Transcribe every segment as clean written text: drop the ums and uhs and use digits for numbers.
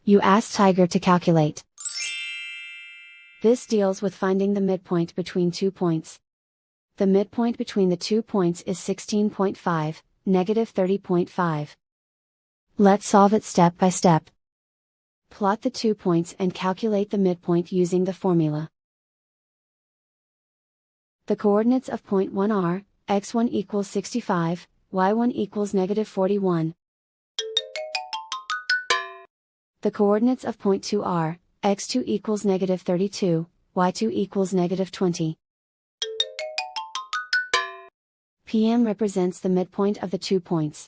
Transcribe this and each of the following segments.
You ask Tiger to calculate. This deals with finding the midpoint between 2 points. The midpoint between the 2 points is 16.5, negative 30.5. Let's solve it step by step. Plot the 2 points and calculate the midpoint using the formula. The coordinates of point 1 are, x1 equals 65, y1 equals negative 41. The coordinates of point 2 are, x2 equals negative 32, y2 equals negative 20. PM represents the midpoint of the 2 points.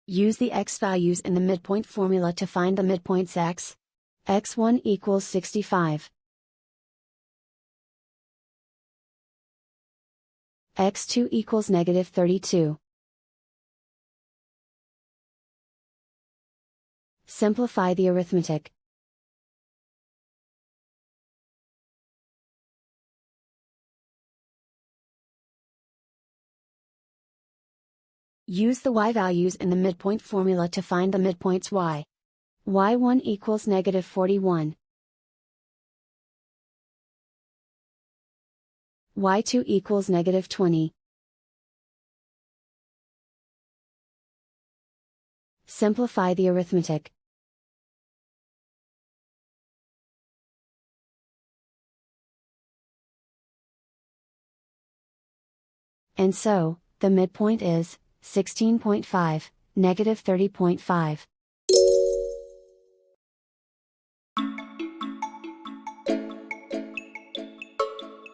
Use the x values in the midpoint formula to find the midpoints x. x1 equals 65. x2 equals negative 32. Simplify the arithmetic. Use the y values in the midpoint formula to find the midpoints y. y1 equals negative 41. y2 equals negative 20. Simplify the arithmetic. And so, the midpoint is 16.5, negative 30.5.